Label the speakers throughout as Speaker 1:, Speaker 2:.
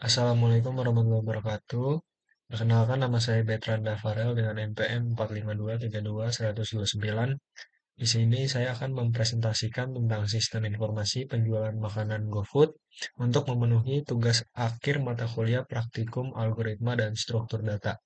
Speaker 1: Assalamualaikum warahmatullahi wabarakatuh. Perkenalkan nama saya Bertrand Dafarel dengan NPM 45232-129. Di sini saya akan mempresentasikan tentang sistem informasi penjualan makanan GoFood untuk memenuhi tugas akhir mata kuliah praktikum algoritma dan struktur data.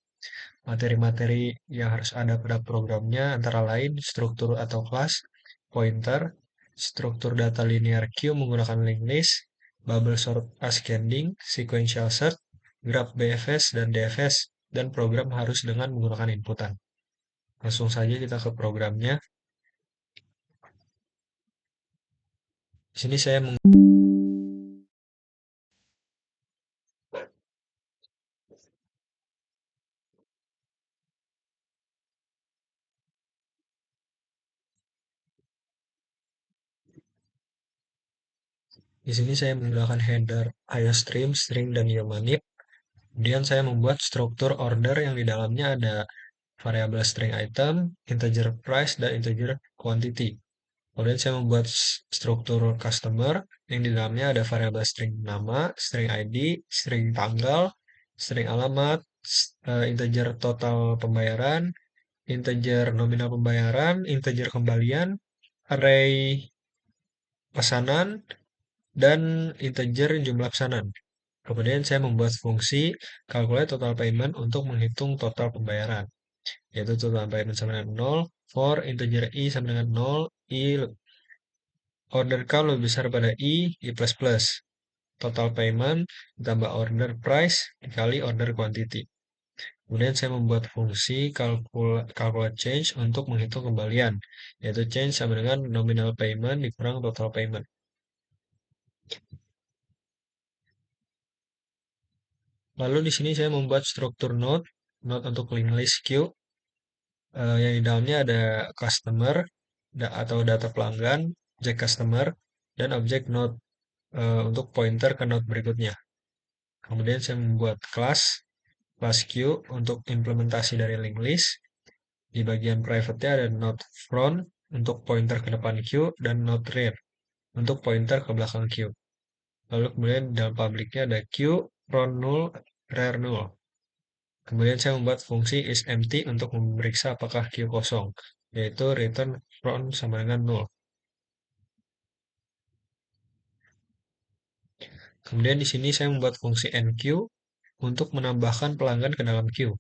Speaker 1: Materi-materi yang harus ada pada programnya antara lain struktur atau kelas, pointer, struktur data linear queue menggunakan linked list, bubble sort ascending, sequential search, graph BFS dan DFS, dan program harus dengan menggunakan inputan. Langsung saja kita ke programnya. Di sini saya meng di sini saya menggunakan header IOStream, string, dan Yomanip. Kemudian saya membuat struktur order yang di dalamnya ada variabel string item, integer price, dan integer quantity. Kemudian saya membuat struktur customer yang di dalamnya ada variabel string nama, string ID, string tanggal, string alamat, integer total pembayaran, integer nominal pembayaran, integer kembalian, array pesanan, dan integer jumlah pesanan. Kemudian saya membuat fungsi calculate total payment untuk menghitung total pembayaran, yaitu total payment sama dengan 0, for integer i sama dengan 0, i order count lebih besar pada i plus plus. Total payment ditambah order price dikali order quantity. Kemudian saya membuat fungsi calculate change untuk menghitung kembalian, yaitu change sama dengan nominal payment dikurang total payment. Lalu di sini saya membuat struktur node untuk linked list queue, yang di dalamnya ada customer atau data pelanggan, objek customer, dan objek node untuk pointer ke node berikutnya. Kemudian saya membuat kelas queue untuk implementasi dari linked list. Di bagian private-nya ada node front untuk pointer ke depan queue dan node rear untuk pointer ke belakang queue. Lalu kemudian dalam public-nya ada queue front null, rear null. Kemudian saya membuat fungsi isEmpty untuk memeriksa apakah queue kosong, yaitu return front sama dengan null. Kemudian di sini saya membuat fungsi enqueue untuk menambahkan pelanggan ke dalam queue,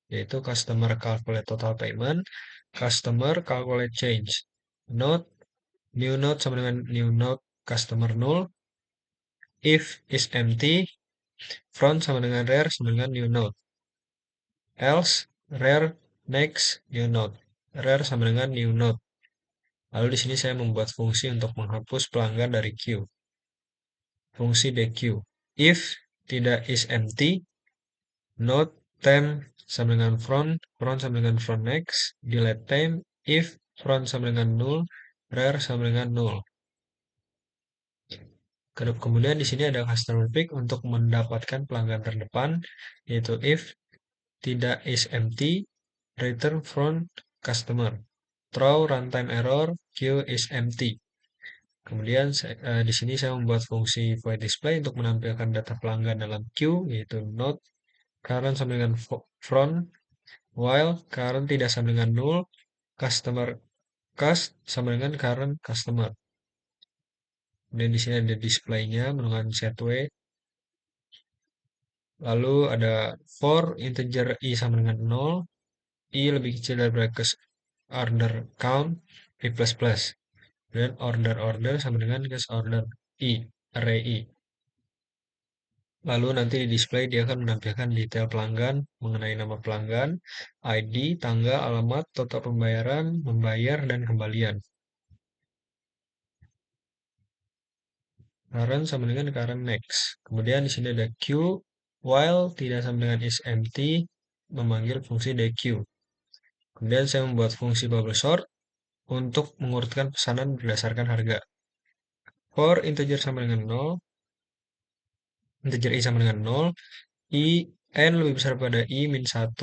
Speaker 1: yaitu customer calculate total payment, customer calculate change, node, new node sama dengan new node customer null, if is empty, front sama dengan rear sama dengan new node, else, rear, next, new node, rear sama dengan new node. Lalu di sini saya membuat fungsi untuk menghapus pelanggan dari queue. Fungsi dequeue. If tidak is empty, node temp sama dengan front, front sama dengan front next, delete temp, if front sama dengan null, rear sama dengan null. Kemudian di sini ada customer pick untuk mendapatkan pelanggan terdepan, yaitu if tidak is empty, return front customer. Throw runtime error, queue is empty. Kemudian di sini saya membuat fungsi void display untuk menampilkan data pelanggan dalam queue, yaitu node current sama dengan front, while current tidak sama dengan null, customer cust sama dengan current customer. Kemudian di sini ada display-nya menggunakan setWay. Lalu ada for integer i sama dengan 0, i lebih kecil dari bracket order count, i plus plus. Dan order sama dengan guess order i, array i. Lalu nanti di display dia akan menampilkan detail pelanggan mengenai nama pelanggan, ID, tanggal, alamat, total pembayaran, membayar, dan kembalian. Current sama dengan current next. Kemudian di sini ada queue, while tidak sama dengan is empty, memanggil fungsi dequeue. Kemudian saya membuat fungsi bubble sort untuk mengurutkan pesanan berdasarkan harga. For integer sama dengan 0, integer i sama dengan 0, n lebih besar pada i min 1,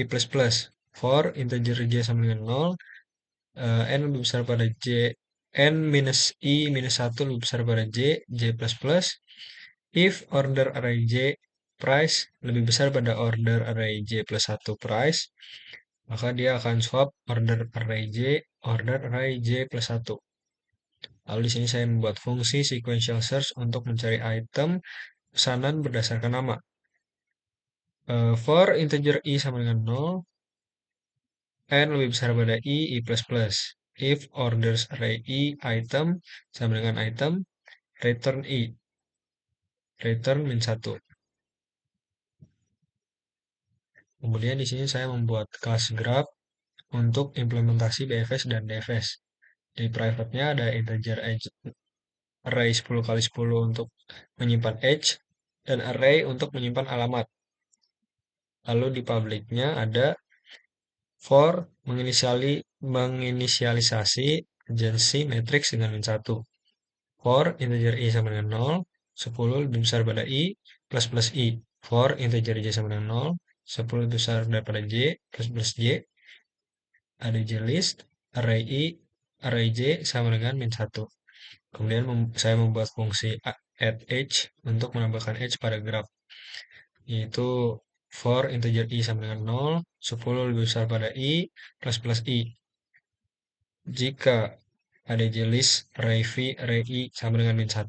Speaker 1: i plus plus. For integer j sama dengan 0, n lebih besar pada j, n minus i minus 1 lebih besar pada j plus plus. If order array J price lebih besar pada order array J plus 1 price, maka dia akan swap order array J plus 1. Lalu di sini saya membuat fungsi sequential search untuk mencari item pesanan berdasarkan nama. For integer i sama dengan 0, n lebih besar pada i plus plus. If orders array i item sama dengan item, return i, return min 1. Kemudian di sini saya membuat kelas graph untuk implementasi BFS dan DFS. Di private-nya ada integer edge array 10 kali 10 untuk menyimpan edge dan array untuk menyimpan alamat. Lalu di public-nya ada for menginisialisasi agency matrix dengan min 1. For integer i sama dengan 0, 10 lebih besar pada i plus plus i. For integer j sama dengan 0, 10 lebih besar daripada j plus plus j. Ada j list, array j sama dengan min 1. Kemudian saya membuat fungsi add edge untuk menambahkan edge pada graph. Yaitu for integer i sama dengan 0, 10 lebih besar pada i plus plus i. Jika ada j list array v, array i sama dengan min 1,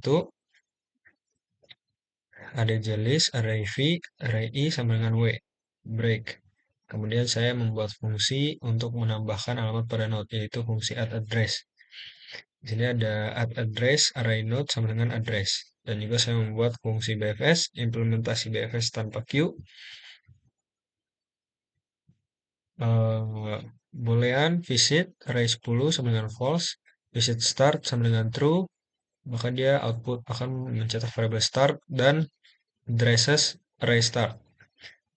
Speaker 1: ada j list array v, array i sama dengan w, break. Kemudian saya membuat fungsi untuk menambahkan alamat pada node, yaitu fungsi add address. Di sini ada add address array node sama dengan address. Dan juga saya membuat fungsi BFS, implementasi BFS tanpa queue. Boolean visit array 10 sama dengan false, visit start sama dengan true, maka dia output akan mencetak variabel start dan addresses array start.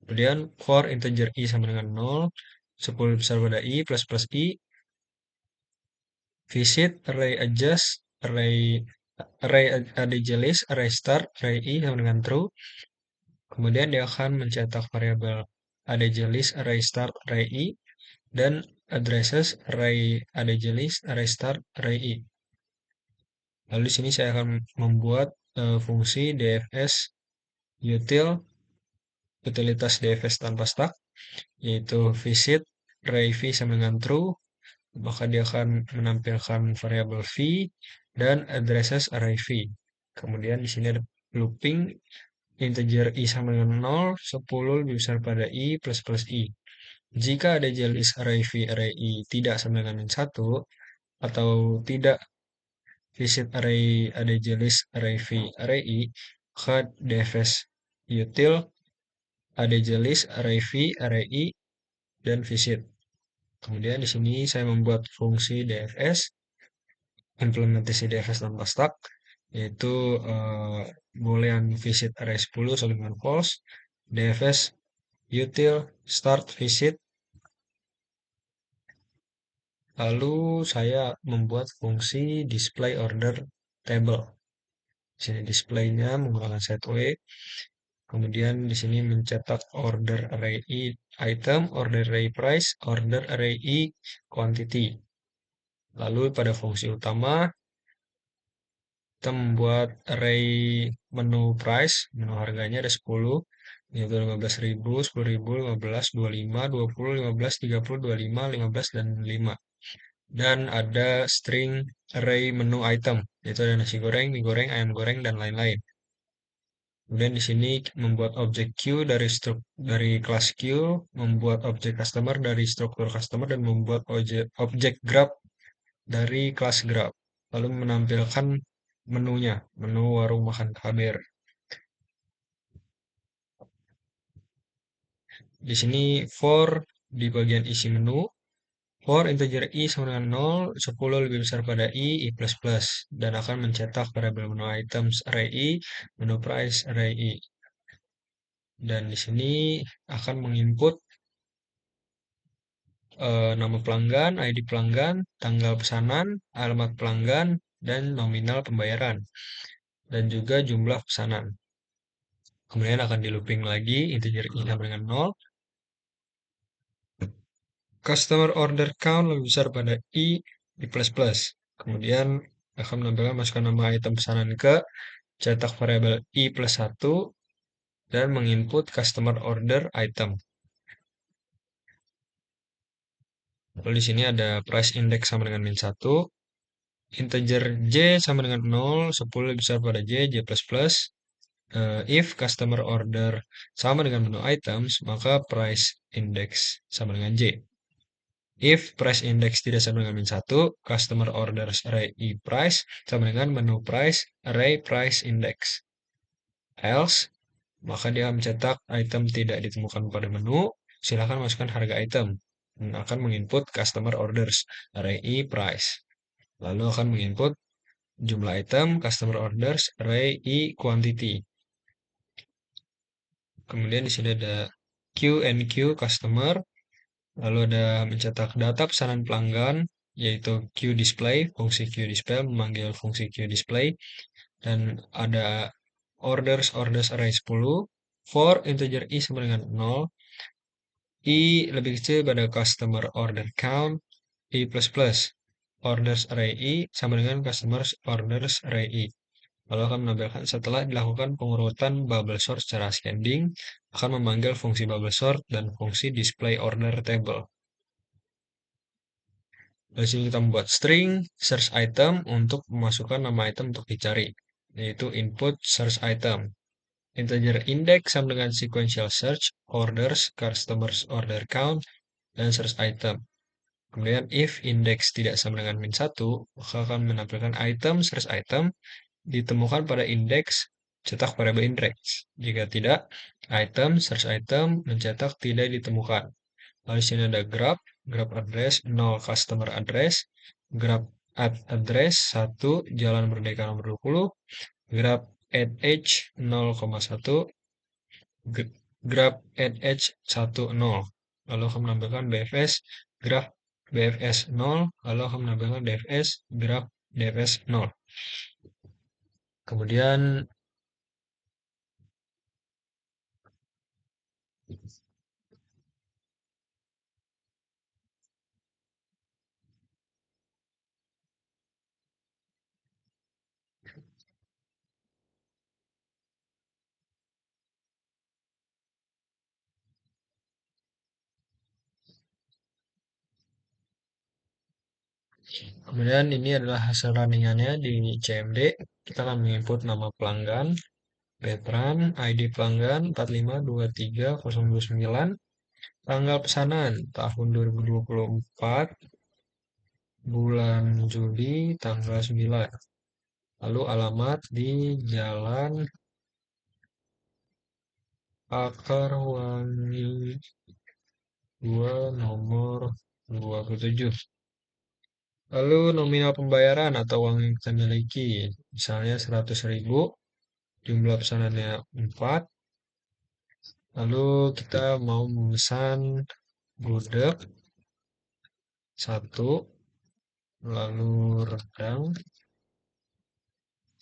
Speaker 1: Kemudian for integer i sama dengan 0, 10 besar pada i plus plus i, visit array adjust array adj list array start array i sama dengan true. Kemudian dia akan mencetak variabel adj list array start array i dan addresses array adj list array start array i. Lalu di sini saya akan membuat fungsi dfs utilitas dfs tanpa stack, yaitu visit array v sama dengan true, maka dia akan menampilkan variabel v dan addresses array v. Kemudian di sini ada looping integer i sama dengan 0, 10 lebih besar pada i plus plus i. Jika ada list array v, array i tidak sama dengan min 1, atau tidak visit array ada list array v, array i, maka dfs util ada list array v, array i, dan visit. Kemudian di sini saya membuat fungsi dfs, implementasi dfs tanpa stack, yaitu boolean visit array 10 sama dengan false, dfs util start visit. Lalu saya membuat fungsi display order table. Di sini displaynya menggunakan setWay. Kemudian di sini mencetak order array i item, order array price, order array i quantity. Lalu pada fungsi utama kita membuat array menu price, menu harganya ada 10, yaitu 15.000, 10.000, 15, 25, 20, 15, 30, 25, 15, dan 5. Dan ada string array menu item, yaitu ada nasi goreng, mie goreng, ayam goreng, dan lain-lain. Kemudian di sini membuat objek queue dari kelas queue, membuat objek customer dari struktur customer, dan membuat objek grab dari kelas grab. Lalu menampilkan menunya, menu warung makan KBR. Di sini for di bagian isi menu, for integer i sama dengan 0, 10 lebih besar pada i plus plus, dan akan mencetak variabel menu items array i, menu price array i. Dan di sini akan menginput nama pelanggan, ID pelanggan, tanggal pesanan, alamat pelanggan, dan nominal pembayaran, dan juga jumlah pesanan. Kemudian akan di looping lagi integer i sama dengan 0. Customer order count lebih besar pada i plus plus. Kemudian akan menampilkan masukkan nama item pesanan ke cetak variabel I plus 1, dan menginput customer order item. Lalu di sini ada price index sama dengan min 1, integer J sama dengan 0, 10 lebih besar pada J plus plus. If customer order sama dengan menu items, maka price index sama dengan J. If price index tidak sama dengan min 1, customer orders array I price sama dengan menu price array price index. Else, maka dia mencetak item tidak ditemukan pada menu, silakan masukkan harga item. Dan akan menginput customer orders array I price. Lalu akan menginput jumlah item customer orders array I quantity. Kemudian di sini ada Q&Q customer, lalu ada mencetak data pesanan pelanggan, yaitu QDisplay, fungsi QDisplay memanggil fungsi QDisplay, dan ada orders array 10, for integer I sama dengan 0, I lebih kecil pada customer order count, I plus plus, orders array I sama dengan customers orders array I. Lalu akan menampilkan setelah dilakukan pengurutan bubble sort secara ascending, akan memanggil fungsi bubble sort dan fungsi display order table. Di sini kita membuat string search item untuk memasukkan nama item untuk dicari, yaitu input search item. Integer index sama dengan sequential search, orders, customers order count, dan search item. Kemudian if index tidak sama dengan min 1, maka akan menampilkan item search item ditemukan pada indeks cetak variabel index. Jika tidak, item search item mencetak tidak ditemukan. Lalu di sini ada graph, graph address 0 customer address, graph address 1 Jalan Merdeka nomor 20, graph at edge 0,1, graph at edge 10. Lalu akan menampilkan BFS graph BFS 0, lalu akan menampilkan DFS graph DFS 0. Kemudian Kemudian ini adalah hasil runningannya di CMD. Kita akan menginput nama pelanggan, veteran, ID pelanggan 4523029, tanggal pesanan tahun 2024, bulan Juli tanggal 9. Lalu alamat di Jalan Akarwangi 2 nomor 27. Lalu nominal pembayaran atau uang yang kita miliki, misalnya 100.000, jumlah pesanannya 4, lalu kita mau memesan gudeg 1, lalu rendang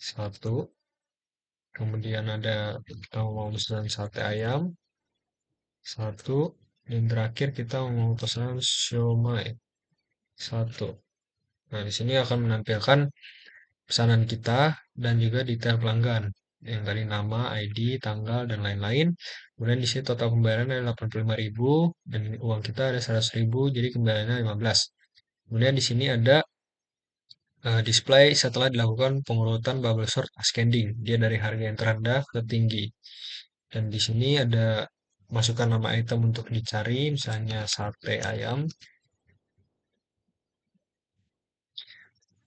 Speaker 1: 1, kemudian ada kita mau pesan sate ayam 1, dan terakhir kita mau pesan siomay 1. Nah, di sini akan menampilkan pesanan kita dan juga detail pelanggan yang tadi nama, ID, tanggal, dan lain-lain. Kemudian di sini total pembayaran ada 85.000 dan uang kita ada 100.000, jadi kembaliannya 15. Kemudian di sini ada display setelah dilakukan pengurutan bubble sort ascending. Dia dari harga yang terendah ke tinggi. Dan di sini ada masukkan nama item untuk dicari, misalnya sate ayam.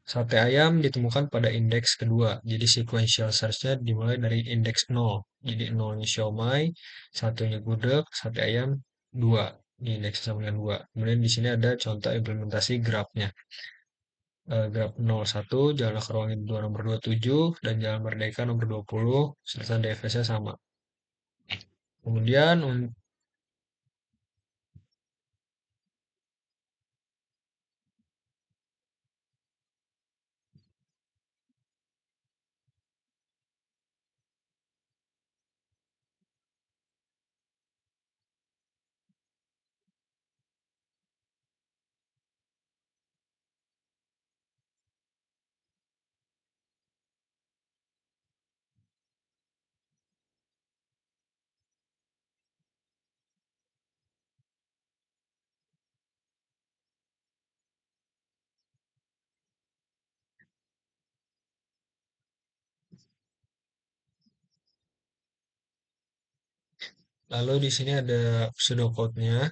Speaker 1: Sate ayam ditemukan pada indeks kedua. Jadi sequential search-nya dimulai dari indeks 0. Jadi 0-nya siomay, 1-nya gudeg, sate ayam 2. Di indeks sama dengan 2. Kemudian di sini ada contoh implementasi grafnya. Graf 01, Jalan Akarwangi 2 nomor 27, dan Jalan Merdeka nomor 20, serta DFS-nya sama. Kemudian Lalu di sini ada pseudocode-nya.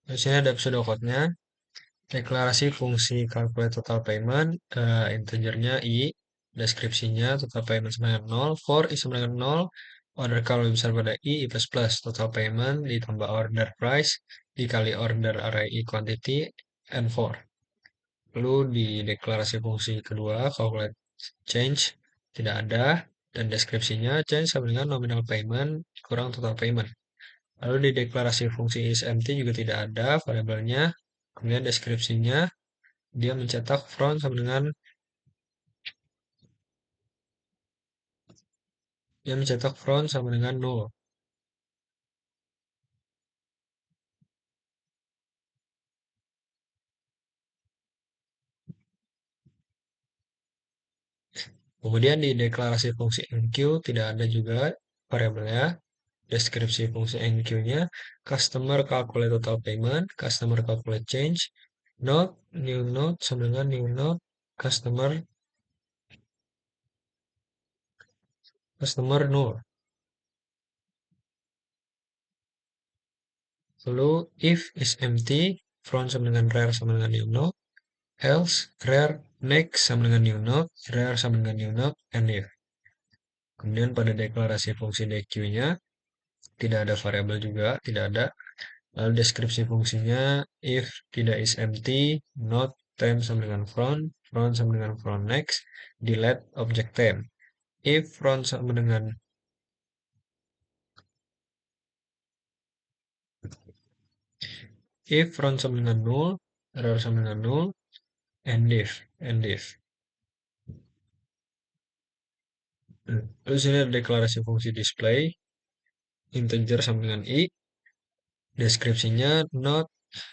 Speaker 1: Di sini ada pseudocode-nya. Deklarasi fungsi calculate total payment, integernya i, deskripsinya total payment sama dengan 0, for i sama dengan 0, order kalau lebih besar pada i plus plus, total payment ditambah order price dikali order array i quantity, and for. Lalu di deklarasi fungsi kedua, calculate change, tidak ada, dan deskripsinya change sama dengan nominal payment kurang total payment. Lalu di deklarasi fungsi isMt juga tidak ada variabelnya, kemudian deskripsinya dia mencetak front sama dengan nol. Kemudian di deklarasi fungsi enq tidak ada juga variabelnya. Deskripsi fungsi enq-nya customer calculate total payment, customer calculate change, note, new note sama dengan new note, customer null. Lalu if is empty, front sama dengan rare sama dengan new note, else rare next sama dengan new note, rare sama dengan new note, and if. Kemudian pada deklarasi fungsi deq-nya tidak ada variabel juga, tidak ada. Lalu deskripsi fungsinya if tidak is empty, not temp sama dengan front, front sama dengan front next, delete object temp. If front sama dengan null, error sama dengan null, and if. Terus ini ada deklarasi fungsi display, integer sama dengan i, deskripsinya not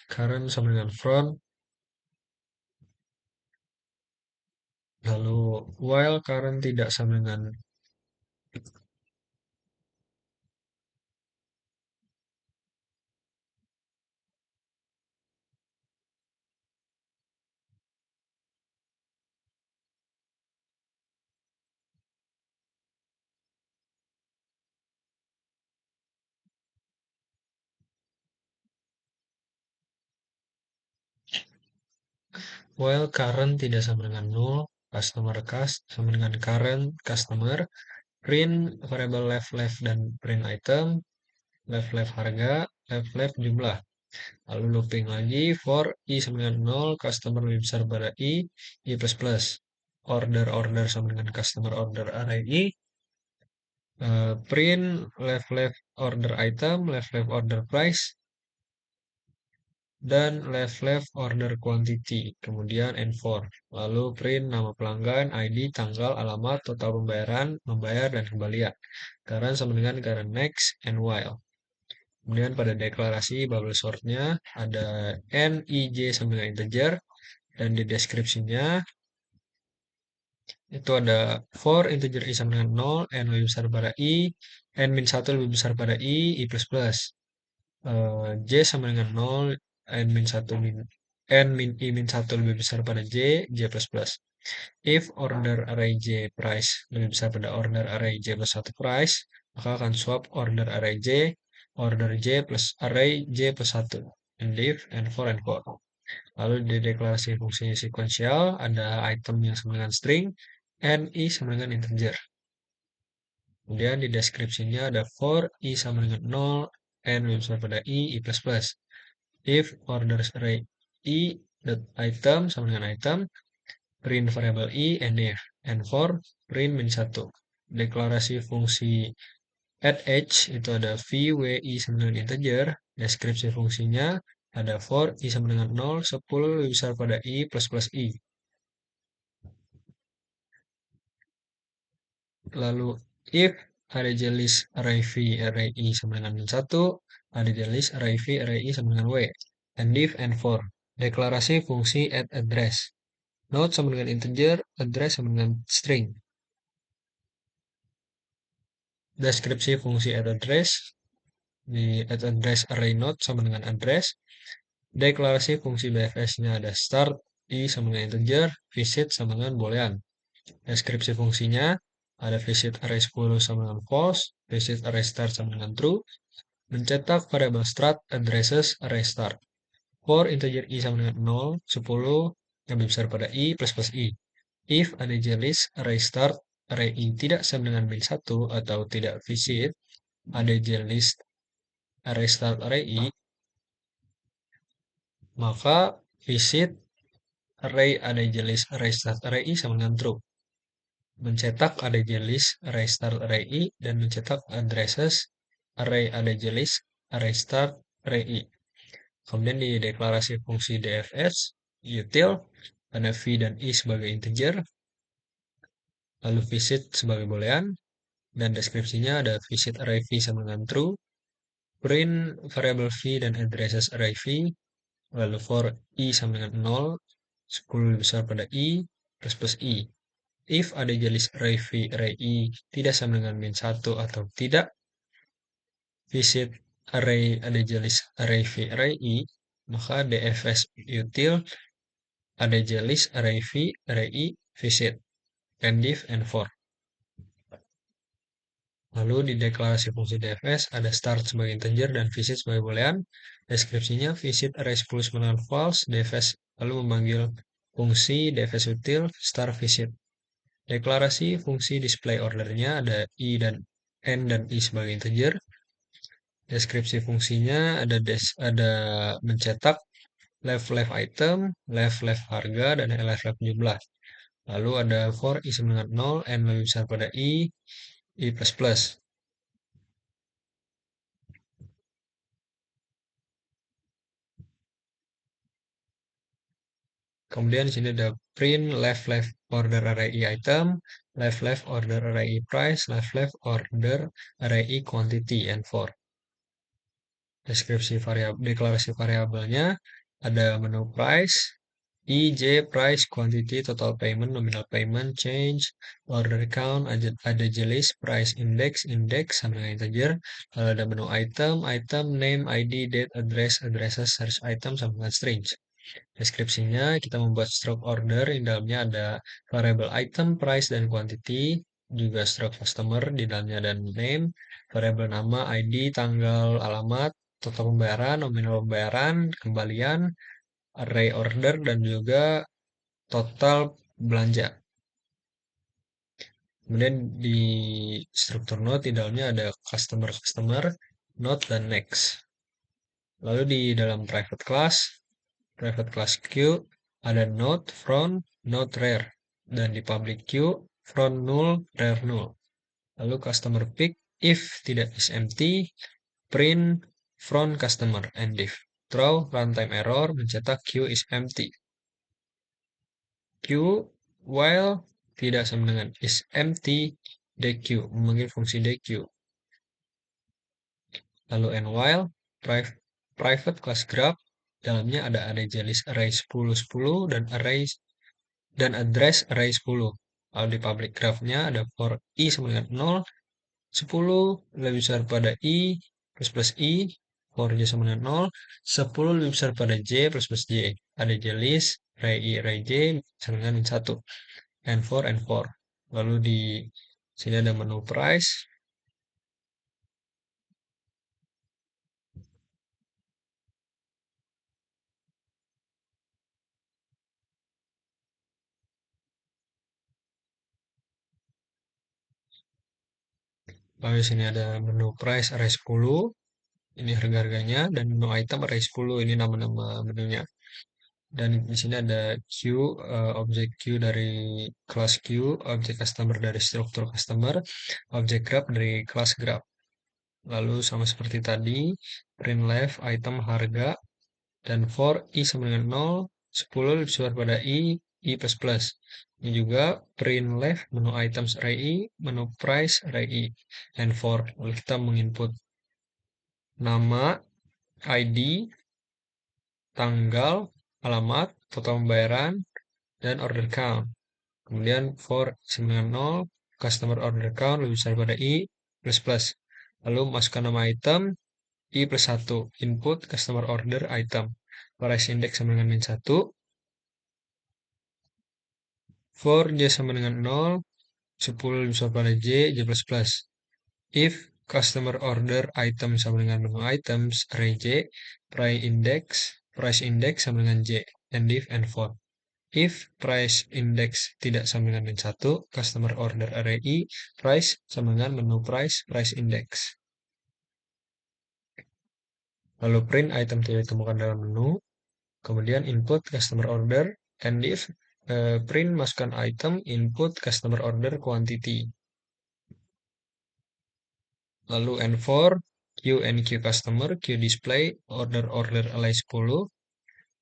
Speaker 1: current sama dengan front, lalu while current tidak sama dengan while current tidak sama dengan null, customer cast sama dengan current customer, print variable left left dan print item, left left harga, left left jumlah. Lalu looping lagi for i sama dengan 0, customer lebih besar pada i plus plus. Order order sama dengan customer order array i, print left left order item, left left order price, dan left left order quantity. Kemudian and for. Lalu print nama pelanggan, ID, tanggal, alamat, total pembayaran, membayar, dan kembalian. Current sama dengan current next, and while. Kemudian pada deklarasi bubble sort-nya ada n, i, j sama dengan integer. Dan di deskripsinya itu ada for integer i sama dengan 0, n lebih besar pada i, n min 1 lebih besar pada i plus plus. J sama dengan 0, n min 1 min n min i min 1 lebih besar pada j plus plus. If order array j price lebih besar pada order array j plus 1 price, maka akan swap order array j, order j plus array j plus 1. And if, and for, and for. Lalu di deklarasi fungsi sekuensial ada item yang sama dengan string, and i sama dengan integer. Kemudian di deskripsinya ada for i sama dengan 0, n lebih besar pada i plus plus. If order array i dot item sama dengan item, print variable i and if, and for print min 1. Deklarasi fungsi add edge itu ada v, w, i sama dengan integer. Deskripsi fungsinya ada for i sama dengan 0, 10 lebih besar pada i plus plus i. Lalu if array list array v array i sama dengan 1, array list array v array i sama dengan w. And if and for. Deklarasi fungsi add address. Node sama dengan integer, address sama dengan string. Deskripsi fungsi add address. Di add address array node sama dengan address. Deklarasi fungsi BFS-nya ada start, i sama dengan integer, visit sama dengan boolean. Deskripsi fungsinya Ada visit array 10 sama dengan false, visit array start sama dengan true, mencetak variabel start addresses array start. For integer i sama dengan 0, 10 yang lebih besar pada i plus plus i. If adj list array start array i tidak sama dengan min 1 atau tidak visit adj list array start array i, maka visit array adj list array start array i sama dengan true. Mencetak adj list array start array i dan mencetak addresses array adj list array start array i. Kemudian di deklarasi fungsi dfs util ada v dan i sebagai integer, lalu visit sebagai boolean, dan deskripsinya ada visit array v sama dengan true, print variable v dan addresses array v, lalu for i sama dengan 0, 10 lebih besar pada i, plus plus i. If ada jenis array v array i tidak sama dengan min 1 atau tidak, visit array ada jenis array v array i, maka dfs util ada jenis array v array i visit, and if and for. Lalu di deklarasi fungsi dfs ada start sebagai integer dan visit sebagai boolean. Deskripsinya visit array 10 sama dengan false, dfs lalu memanggil fungsi dfs util start visit. Deklarasi fungsi display ordernya ada i dan n dan i sebagai integer. Deskripsi fungsinya ada mencetak left item, left harga, dan left jumlah. Lalu ada for i sama dengan 0, n lebih besar pada i plus plus. Kemudian di sini ada print left order array i item, left order array i price, left order array i quantity, and for. Deskripsi deklarasi variabelnya ada menu price, ij, price, quantity, total payment, nominal payment, change, order count, ada jenis, price index sama dengan integer, lalu ada menu item, name, id, date, addresses, search item sama dengan string. Deskripsinya kita membuat struct order yang dalamnya ada variable item, price, dan quantity, juga struct customer di dalamnya ada name, variable nama, ID, tanggal, alamat, total pembayaran, nominal pembayaran, kembalian, array order, dan juga total belanja. Kemudian di struktur node di dalamnya ada customer, node, dan next. Lalu di dalam private class queue ada node front, node rare, dan di public queue front null, rare null. Lalu customer pick if tidak is empty, print front customer, and if throw runtime error mencetak queue is empty. Queue while tidak sama dengan is empty, deq memanggil fungsi deq. Lalu and while private class graph dalamnya ada jenis array 10 dan address array 10. Lalu di public graph-nya ada for i sama dengan 0, 10 lebih besar pada i plus plus i, for j sama dengan 0, 10 lebih besar pada j plus plus j. Ada jenis array i array j sama dengan min 1, and for. Lalu di sini ada menu price, lalu di sini ada menu price array 10, ini harga-harganya, dan menu item array 10, ini nama-nama menunya. Dan di sini ada queue, objek queue dari kelas queue, objek customer dari struktur customer, objek graph dari kelas graph. Lalu sama seperti tadi, print left item harga, dan for i sama dengan 0, 10 lebih besar pada i plus plus. Ini juga print left menu items array i, menu price array i, and for. Lalu kita menginput nama, ID, tanggal, alamat, total pembayaran, dan order count. Kemudian for sama dengan 0, customer order count lebih besar pada i plus plus. Lalu masukkan nama item i plus 1, input customer order item, price index sama dengan min 1, for j sama dengan 0, 10 dimisal pada J, J++. If customer order item sama dengan menu items, array J, price index sama dengan J, and if and for. If price index tidak sama dengan min 1, customer order array I, price sama dengan menu price, price index. Lalu print item tidak ditemukan dalam menu, kemudian input customer order, and if print masukkan item, input customer order quantity. Lalu N4, Q and Q customer, Q display, order align 10.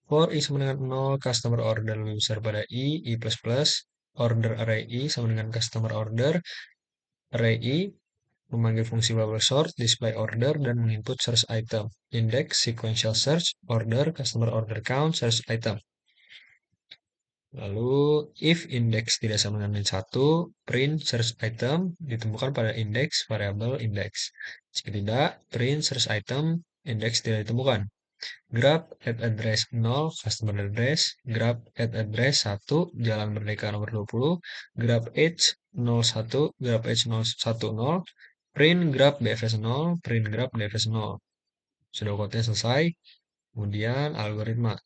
Speaker 1: For I sama dengan 0, customer order lebih besar pada I plus plus, order array I sama dengan customer order, array I, memanggil fungsi bubble sort, display order, dan menginput search item. Index, sequential search, order, customer order count, search item. Lalu, if index tidak sama dengan min 1, print search item ditemukan pada index variabel index. Jika tidak, print search item index tidak ditemukan. Grab at address 0, customer address. Grab at address 1, Jalan Merdeka nomor 20. Grab age 01, grab age 010. Print grab DFS 0, print grab DFS 0. Sudah kode selesai. Kemudian algoritma.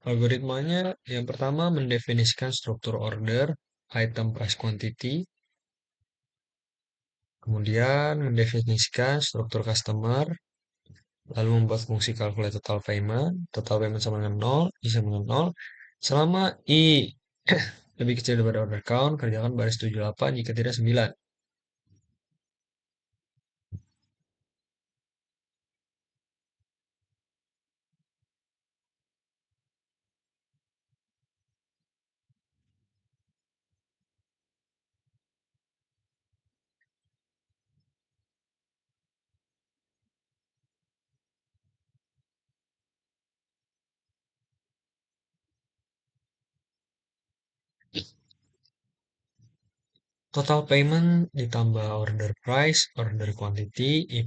Speaker 1: Algoritmanya yang pertama mendefinisikan struktur order, item price quantity, kemudian mendefinisikan struktur customer, lalu membuat fungsi calculate total payment sama dengan 0, I sama dengan 0, selama I lebih kecil daripada order count, kerjakan baris 78, jika tidak 9. Total payment ditambah order price, order quantity, I++,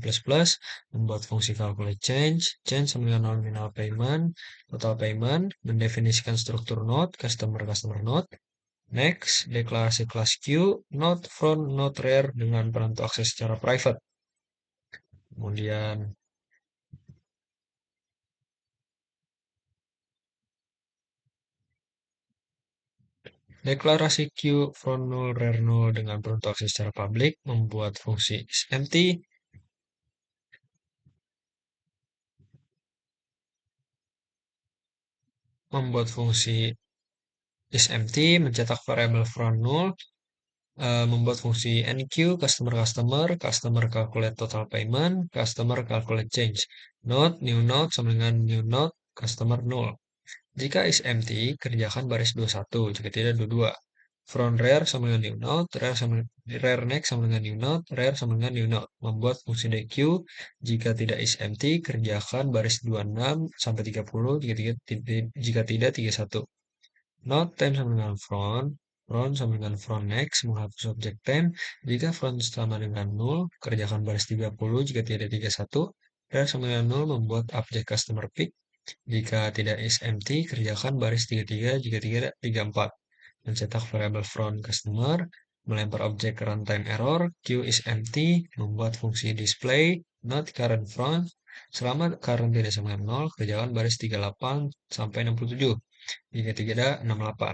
Speaker 1: membuat fungsi calculate change, change sama dengan nominal payment, total payment, mendefinisikan struktur node, customer node, next, deklarasi kelas Q, node front, node rear dengan penentu akses secara private. Kemudian deklarasi Q front null rear null dengan penentu akses secara publik, membuat fungsi isEmpty, membuat fungsi isEmpty, mencetak variabel front null, membuat fungsi NQ, customer calculate total payment, customer calculate change, new node sama dengan new node, customer null. Jika is empty, kerjakan baris 21, jika tidak 22. Front rear sama dengan new node, rear next sama dengan new node, rear sama dengan new node. Membuat fungsi deq, jika tidak is empty, kerjakan baris 26 sampai 30, jika tidak 31. Node time sama dengan front sama dengan front next, menghapus objek time. Jika front sama dengan 0, kerjakan baris 30, jika tidak 31. Rear sama dengan 0, membuat objek customer pick. Jika tidak is empty, kerjakan baris 33, jika tidak 34. Mencetak variabel front customer, melempar objek runtime error, queue is empty, membuat fungsi display, not current front, selama current tidak sama dengan 0, kerjakan baris 38 sampai 67, jika tidak 68.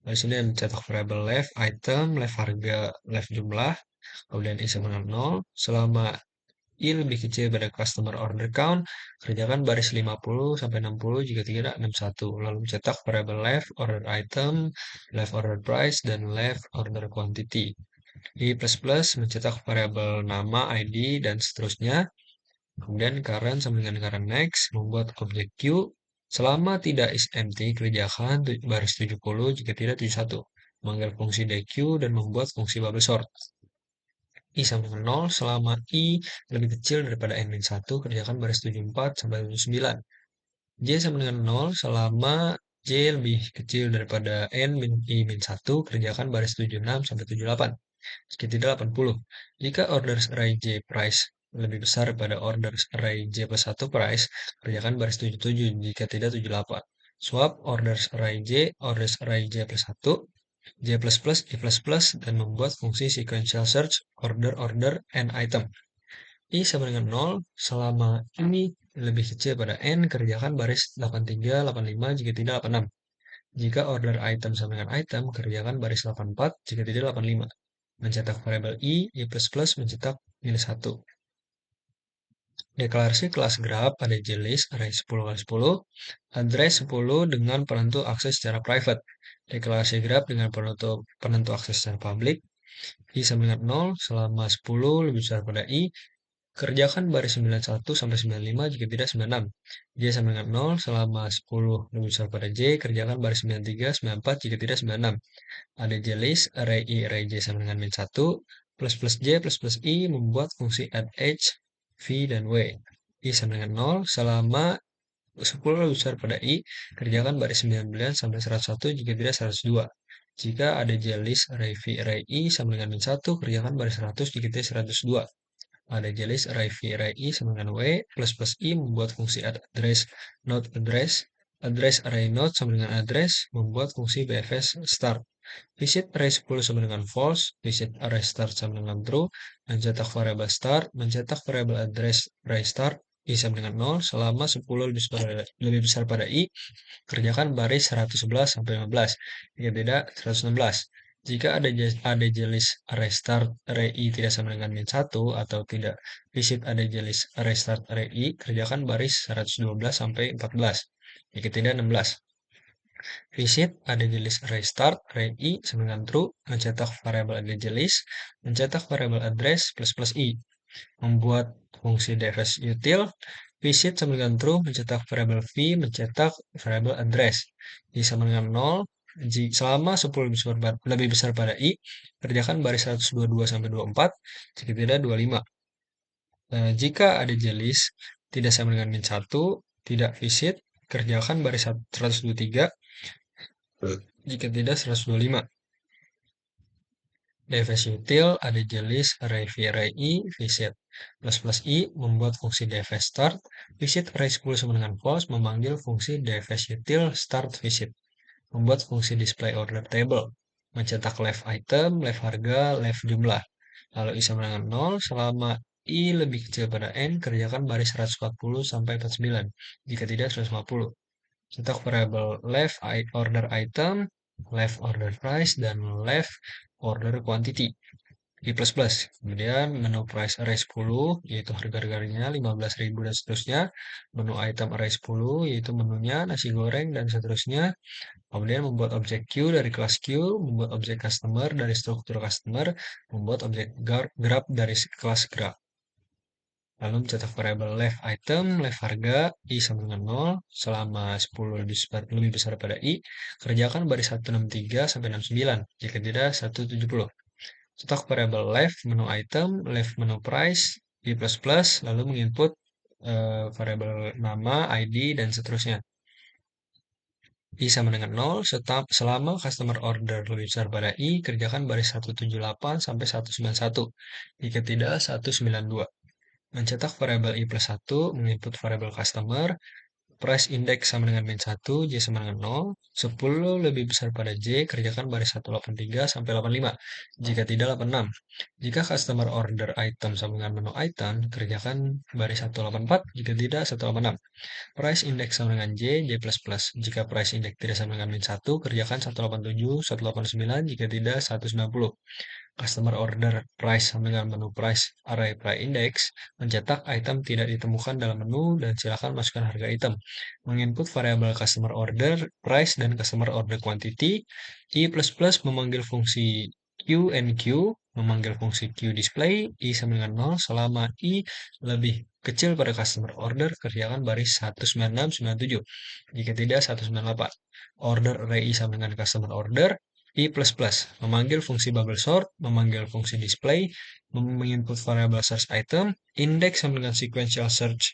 Speaker 1: Lalu sini mencetak variabel left item, left harga, left jumlah, kemudian I sama dengan 0, selama I lebih kecil pada customer order count, kerjakan baris 50 sampai 60, jika tidak 61. Lalu cetak variabel left order item, left order price, dan left order quantity. I++ mencetak variabel nama, ID, dan seterusnya. Kemudian current sama dengan current next, membuat objek Q. Selama tidak is empty, kerjakan baris 70, jika tidak 71. Manggil fungsi deq dan membuat fungsi bubble sort. I sama dengan 0, selama I lebih kecil daripada N-1, kerjakan baris 74 sampai 79. J sama dengan 0, selama J lebih kecil daripada N-I-1, kerjakan baris 76 sampai 78. Jika tidak 80. Jika order array J price lebih besar pada order array J plus 1 price, kerjakan baris 77 jika tidak 78. Swap orders array J, orders array J plus 1, J plus plus, I plus plus, dan membuat fungsi sequential search order order and item. I sama dengan 0 selama ini lebih kecil pada N, kerjakan baris 83, 85, jika tidak 86. Jika order item sama dengan item, kerjakan baris 84, jika tidak 85. Mencetak variabel I plus plus, mencetak minus 1. Deklarasi kelas graph pada JList array 10 kali 10, address 10 dengan penentu akses secara private. Deklarasi graph dengan penentu akses secara public. I sama dengan 0 selama 10 lebih besar pada I, kerjakan baris 91 sampai 95 jika tidak 96. J sama dengan 0 selama 10 lebih besar pada J, kerjakan baris 93, 94 jika tidak 96. Ada J list, array I, array J sama dengan min 1, plus J plus I membuat fungsi add H, V, dan W. I sama dengan 0 selama 10 lebih besar pada I, kerjakan baris 99 sampai 101 jika tidak 102. Jika ada J list, array V, array I sama dengan min 1, kerjakan baris 100 jika tidak 102. Ada jenis array v array i sama dengan w plus I membuat fungsi add address not address, address array not sama dengan address membuat fungsi bfs start. Visit array 10 sama dengan false, visit array start sama dengan true, mencetak variabel start, mencetak variabel address array start, i sama dengan 0 selama 10 lebih besar pada i, kerjakan baris 111 sampai 15, jika tidak 116. Jika ada jenis array start array i tidak sama dengan min 1 atau tidak visit ada jenis array start array i, kerjakan baris 112 sampai 14. Jika tidak 16. Visit ada jenis array start array i sama dengan true, mencetak variabel ada jenis, mencetak variabel address plus I. Membuat fungsi dfs util, visit sama dengan true, mencetak variabel v, mencetak variabel address. I sama dengan 0, selama 10 lebih besar pada I, kerjakan baris 122 sampai 24, jika tidak 25. Jika ada jelis tidak sama dengan min 1, tidak visit, kerjakan baris 123, jika tidak 125. dfs util ada jelis array v array I visit plus I membuat fungsi dfs start, visit array 10 sama dengan false memanggil fungsi dfs util start visit, membuat fungsi display order table, mencetak left item, left harga, left jumlah. Lalu I sama dengan 0 selama I lebih kecil pada N, kerjakan baris 140 sampai 49, jika tidak 150. Cetak variabel left order item, left order price, dan left order quantity. I plus plus. Kemudian menu price array 10, yaitu harga-harganya 15.000 dan seterusnya. Menu item array 10, yaitu menunya, nasi goreng, dan seterusnya. Kemudian membuat objek queue dari kelas queue, membuat objek customer dari struktur customer, membuat objek grab dari kelas grab. Lalu mencetak variabel left item, left harga, I sama dengan 0, selama 10 lebih besar pada I, kerjakan baris 163 sampai 69, jika tidak 170. Cetak variabel left menu item, left menu price, I plus plus, lalu menginput variabel nama, ID, dan seterusnya. I sama dengan 0, selama customer order lebih besar pada I, kerjakan baris 178 sampai 191, jika tidak 192. Mencetak variabel I plus 1, menginput variabel customer, price index sama dengan min 1, J sama dengan 0, 10 lebih besar pada J, kerjakan baris 183 sampai 85, jika tidak 86. Jika customer order item sama dengan menu item, kerjakan baris 184, jika tidak 186. Price index sama dengan J, J plus plus. Jika price index tidak sama dengan min 1, kerjakan 187, 189, jika tidak 190. Customer order price sama dengan menu price array price index, mencetak item tidak ditemukan dalam menu dan silakan masukkan harga item. Menginput variabel customer order price dan customer order quantity. I plus plus memanggil fungsi Q and Q, memanggil fungsi Q display. I sama dengan 0 selama I lebih kecil pada customer order, kerjakan baris 196, 97. Jika tidak 198. Order array I sama dengan customer order. I plus plus, memanggil fungsi bubble sort, memanggil fungsi display, menginput variabel search item, index sama dengan sequential search.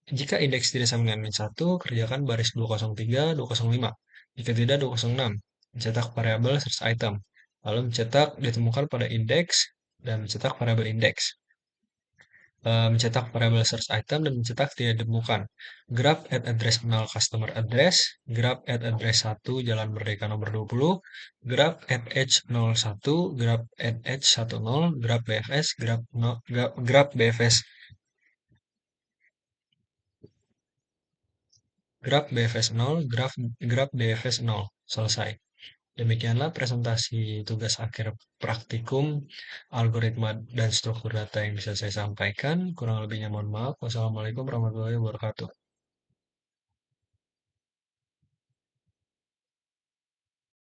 Speaker 1: Jika indeks tidak sama dengan min 1, kerjakan baris 203, 205. Jika tidak 206, mencetak variabel search item. Lalu mencetak ditemukan pada indeks dan mencetak variabel indeks. mencetak variable search item dan mencetak tidak ditemukan. Grab at address 0 customer address, grab at address 1 Jalan Merdeka nomor 20, grab at edge 01, grab at edge 10, grab BFS, grab, no, grab BFS, grab BFS 0, grab BFS 0. Selesai. Demikianlah presentasi tugas akhir praktikum algoritma dan struktur data yang bisa saya sampaikan. Kurang lebihnya mohon maaf. Wassalamualaikum warahmatullahi wabarakatuh.